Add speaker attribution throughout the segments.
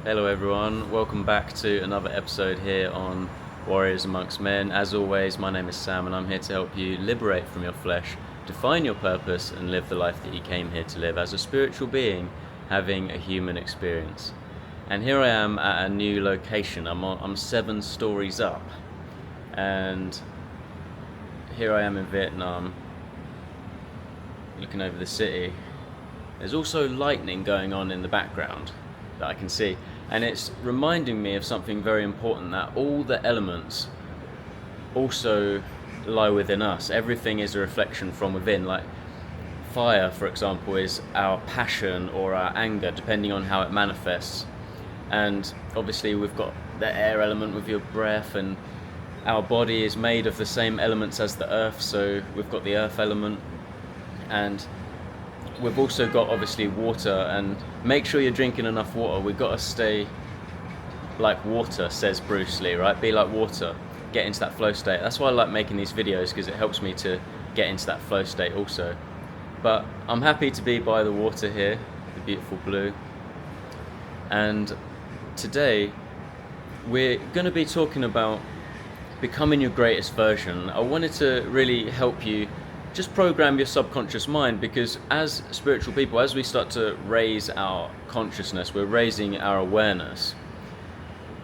Speaker 1: Hello everyone, welcome back to another episode here on Warriors Amongst Men. As always, my name is Sam and I'm here to help you liberate from your flesh, define your purpose and live the life that you came here to live as a spiritual being having a human experience. And here I am at a new location. I'm 7 stories up and here I am in Vietnam looking over the city. There's also lightning going on in the background that I can see, and it's reminding me of something very important, that all the elements also lie within us. Everything is a reflection from within. Like fire, for example, is our passion or our anger, depending on how it manifests. And obviously we've got the air element with your breath, and our body is made of the same elements as the earth, so we've got the earth element. And we've also got obviously water, and make sure you're drinking enough water. We've got to stay like water, says Bruce Lee, right? Be like water, get into that flow state. That's why I like making these videos, because it helps me to get into that flow state also. But I'm happy to be by the water here, the beautiful blue. And today we're going to be talking about becoming your greatest version. I wanted to really help you just program your subconscious mind, because as spiritual people, as we start to raise our consciousness, we're raising our awareness.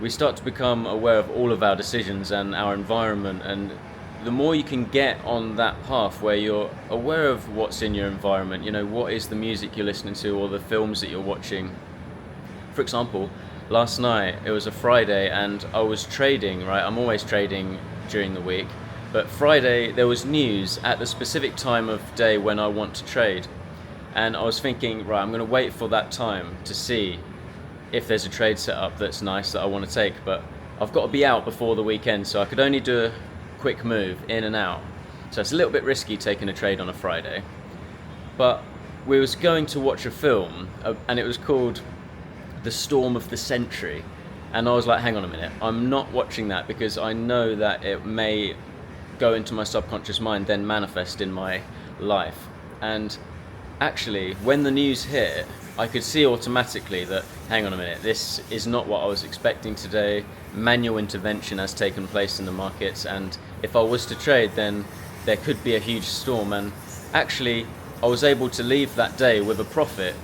Speaker 1: We start to become aware of all of our decisions and our environment, and the more you can get on that path where you're aware of what's in your environment, you know, what is the music you're listening to or the films that you're watching. For example, last night, it was a Friday and I was trading, right? I'm always trading during the week. But Friday, there was news at the specific time of day when I want to trade. And I was thinking, right, I'm going to wait for that time to see if there's a trade set up that's nice that I want to take. But I've got to be out before the weekend, so I could only do a quick move in and out. So it's a little bit risky taking a trade on a Friday. But we was going to watch a film, and it was called The Storm of the Century. And I was like, hang on a minute, I'm not watching that, because I know that it may go into my subconscious mind, then manifest in my life. And actually, when the news hit, I could see automatically that, hang on a minute, this is not what I was expecting today. Manual intervention has taken place in the markets, and if I was to trade, then there could be a huge storm. And actually, I was able to leave that day with a profit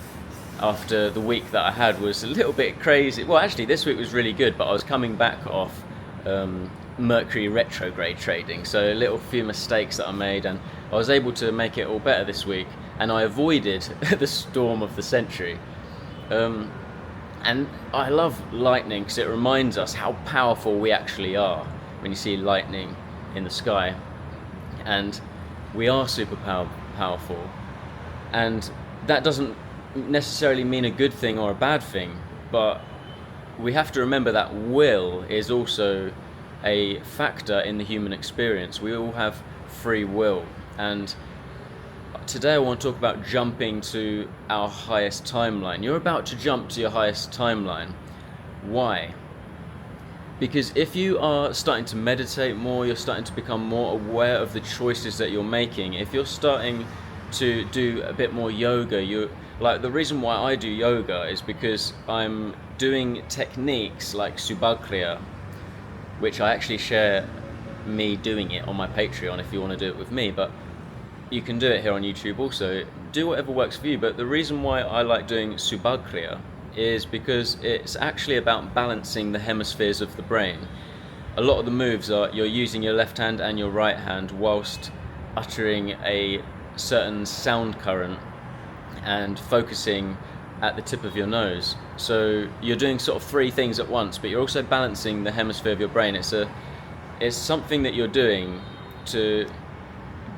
Speaker 1: after the week that I had was a little bit crazy. Well, actually, this week was really good, but I was coming back off Mercury retrograde trading, so a little few mistakes that I made, and I was able to make it all better this week, and I avoided the storm of the century. And I love lightning because it reminds us how powerful we actually are when you see lightning in the sky, and we are super powerful, and that doesn't necessarily mean a good thing or a bad thing, but we have to remember that will is also a factor in the human experience. We all have free will, and today I want to talk about jumping to our highest timeline. You're about to jump to your highest timeline. Why? Because if you are starting to meditate more, you're starting to become more aware of the choices that you're making. If you're starting to do a bit more yoga, like the reason why I do yoga is because I'm doing techniques like Subhakriya, which I actually share me doing it on my Patreon if you want to do it with me, but you can do it here on YouTube also. Do whatever works for you, but the reason why I like doing Subhakriya is because it's actually about balancing the hemispheres of the brain. A lot of the moves are you're using your left hand and your right hand whilst uttering a certain sound current and focusing at the tip of your nose. So you're doing sort of 3 things at once, but you're also balancing the hemisphere of your brain. It's something that you're doing to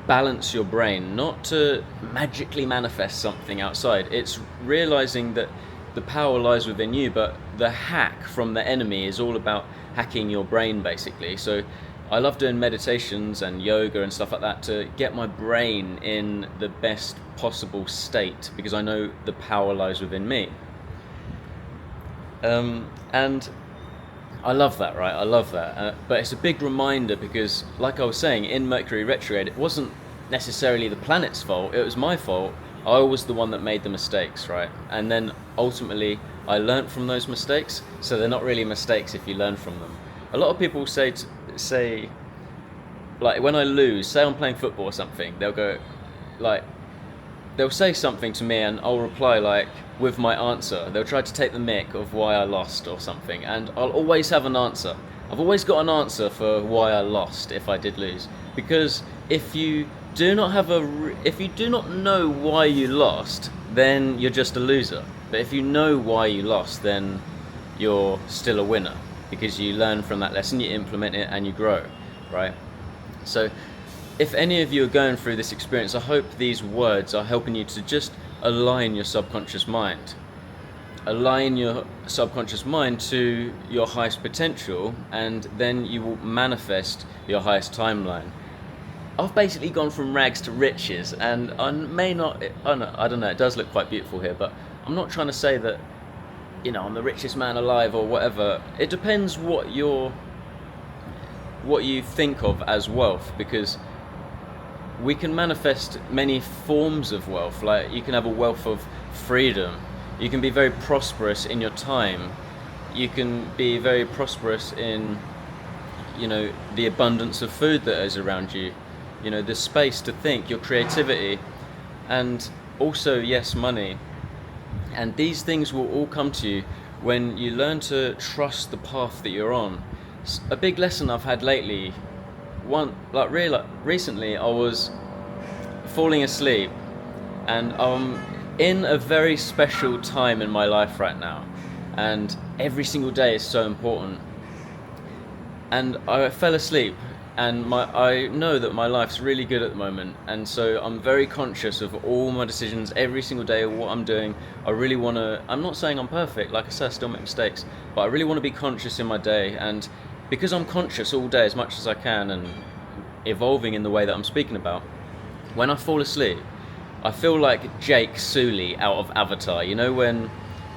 Speaker 1: balance your brain, not to magically manifest something outside. It's realizing that the power lies within you, but the hack from the enemy is all about hacking your brain, basically. So I love doing meditations and yoga and stuff like that to get my brain in the best possible state, because I know the power lies within me. And I love that, right? I love that. But it's a big reminder because, like I was saying, in Mercury retrograde, it wasn't necessarily the planet's fault. It was my fault I was the one that made the mistakes, right? And then ultimately I learned from those mistakes, so they're not really mistakes if you learn from them. A lot of people say like when I lose, say I'm playing football or something, they'll go like they'll say something to me and I'll reply like with my answer. They'll try to take the mick of why I lost or something, and I'll always have an answer. I've always got an answer for why I lost if I did lose, because if you do not if you do not know why you lost, then you're just a loser. But if you know why you lost, then you're still a winner, because you learn from that lesson, you implement it, and you grow, right? So if any of you are going through this experience, I hope these words are helping you to just align your subconscious mind. Align your subconscious mind to your highest potential, and then you will manifest your highest timeline. I've basically gone from rags to riches, and I don't know, it does look quite beautiful here, but I'm not trying to say that, I'm the richest man alive or whatever. It depends what you think of as wealth, because we can manifest many forms of wealth. Like, you can have a wealth of freedom. You can be very prosperous in your time. You can be very prosperous in, the abundance of food that is around you. The space to think, your creativity, and also, yes, money. And these things will all come to you when you learn to trust the path that you're on. A big lesson I've had lately, recently, I was falling asleep, and I'm in a very special time in my life right now, and every single day is so important. And I fell asleep, and I know that my life's really good at the moment, and so I'm very conscious of all my decisions every single day, of what I'm doing. I'm not saying I'm perfect, like I said, I still make mistakes, but I really want to be conscious in my day. And because I'm conscious all day as much as I can, and evolving in the way that I'm speaking about, when I fall asleep, I feel like Jake Sully out of Avatar. When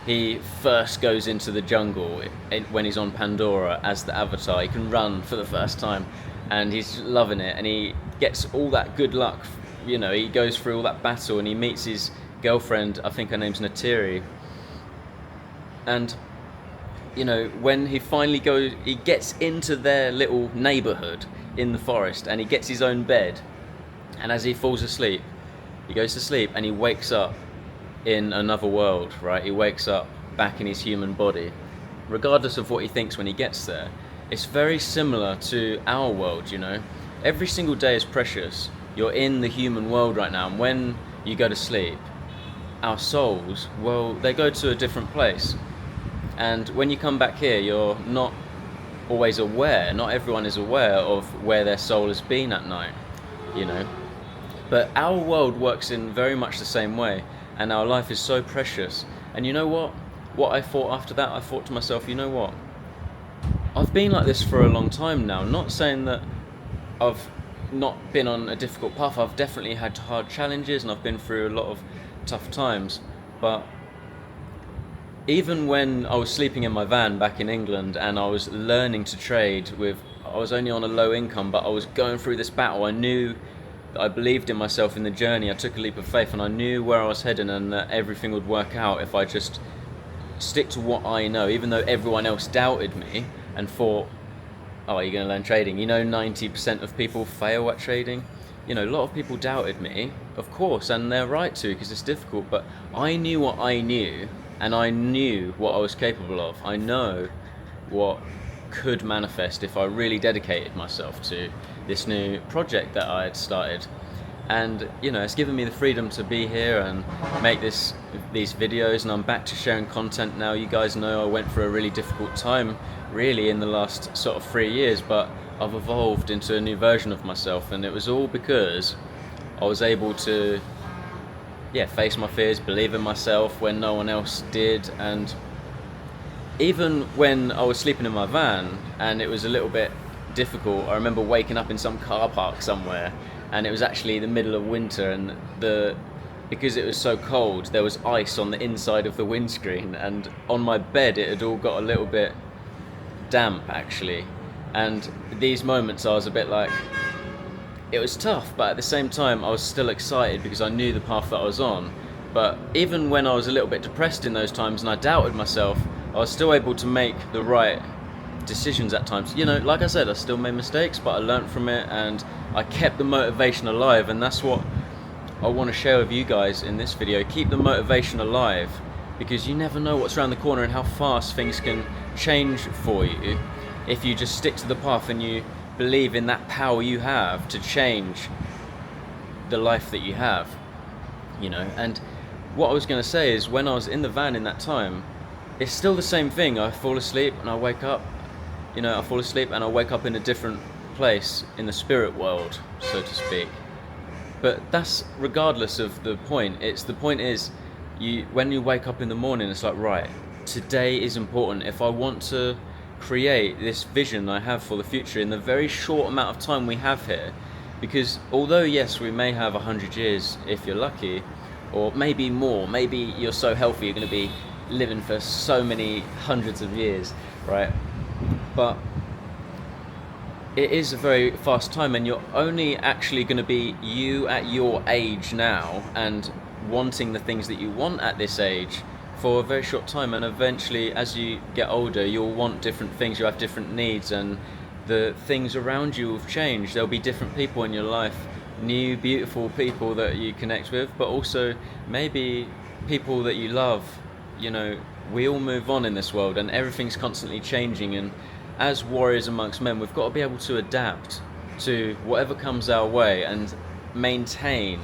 Speaker 1: he first goes into the jungle, when he's on Pandora as the Avatar, he can run for the first time, and he's loving it, and he gets all that good luck. He goes through all that battle, and he meets his girlfriend, I think her name's Natiri, and when he finally he gets into their little neighborhood in the forest, and he gets his own bed, and as he falls asleep, he goes to sleep, and he wakes up in another world, right? He wakes up back in his human body, regardless of what he thinks when he gets there. It's very similar to our world, Every single day is precious. You're in the human world right now, and when you go to sleep, our souls, they go to a different place. And when you come back here, you're not always aware. Not everyone is aware of where their soul has been at night, But our world works in very much the same way, and our life is so precious. And you know what? What I thought after that, I thought to myself, you know what? I've been like this for a long time now. Not saying that I've not been on a difficult path. I've definitely had hard challenges, and I've been through a lot of tough times. But even when I was sleeping in my van back in England, and I was learning to trade I was only on a low income, but I was going through this battle. I knew that I believed in myself in the journey. I took a leap of faith, and I knew where I was heading, and that everything would work out if I just stick to what I know, even though everyone else doubted me and thought, oh, you're going to learn trading. 90% of people fail at trading. A lot of people doubted me, of course, and they're right to, because it's difficult, but I knew what I knew, and I knew what I was capable of. I know what could manifest if I really dedicated myself to this new project that I had started. And it's given me the freedom to be here and make these videos, and I'm back to sharing content now. You guys know I went through a really difficult time really in the last sort of 3 years, but I've evolved into a new version of myself, and it was all because I was able to face my fears, believe in myself when no one else did. And even when I was sleeping in my van and it was a little bit difficult, I remember waking up in some car park somewhere, and it was actually the middle of winter, and because it was so cold, there was ice on the inside of the windscreen, and on my bed it had all got a little bit damp actually. And these moments I was a bit like, it was tough, but at the same time I was still excited because I knew the path that I was on. But even when I was a little bit depressed in those times and I doubted myself, I was still able to make the right decisions at times. You know, like I said, I still made mistakes, but I learned from it and I kept the motivation alive, and that's what I want to share with you guys in this video. Keep the motivation alive, because you never know what's around the corner and how fast things can change for you if you just stick to the path and you believe in that power you have to change the life that you have, you know. And what I was going to say is, when I was in the van in that time, it's still the same thing. I fall asleep and I wake up, you know, I fall asleep and I wake up in a different place in the spirit world, so to speak. But that's regardless of the point. The point is, when you wake up in the morning, it's like, right, today is important. If I want to create this vision I have for the future in the very short amount of time we have here, because although yes, we may have 100 years if you're lucky, or maybe more, maybe you're so healthy you're going to be living for so many hundreds of years, right? But it is a very fast time, and you're only actually going to be you at your age now and wanting the things that you want at this age for a very short time. And eventually, as you get older, you'll want different things, you'll have different needs, and the things around you will change. There'll be different people in your life, new beautiful people that you connect with, but also maybe people that you love. You know, we all move on in this world and everything's constantly changing, and as warriors amongst men, we've got to be able to adapt to whatever comes our way and maintain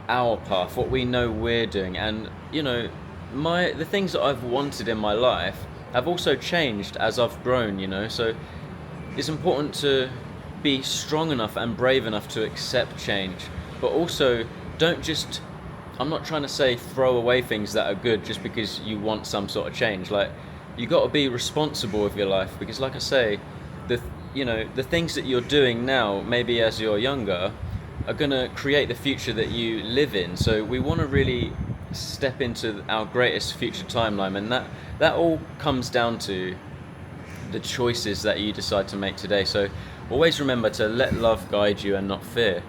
Speaker 1: our path, what we know we're doing. And you know, the things that I've wanted in my life have also changed as I've grown, you know. So it's important to be strong enough and brave enough to accept change, but also don't just, I'm not trying to say throw away things that are good just because you want some sort of change. Like, you got to be responsible with your life, because like I say, the things that you're doing now, maybe as you're younger, are going to create the future that you live in. So we want to really step into our greatest future timeline, and that all comes down to the choices that you decide to make today. So always remember to let love guide you and not fear.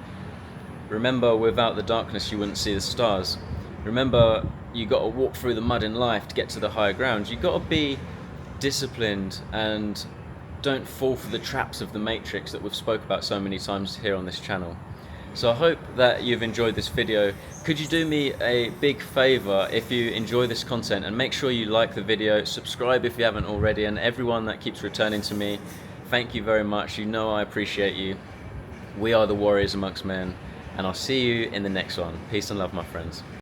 Speaker 1: Remember, without the darkness you wouldn't see the stars. Remember, you got to walk through the mud in life to get to the higher ground. You got to be disciplined and don't fall for the traps of the matrix that we've spoke about so many times here on this channel. So I hope that you've enjoyed this video. Could you do me a big favor if you enjoy this content, and make sure you like the video, subscribe if you haven't already, and everyone that keeps returning to me, thank you very much. You know I appreciate you. We are the warriors amongst men, and I'll see you in the next one. Peace and love, my friends.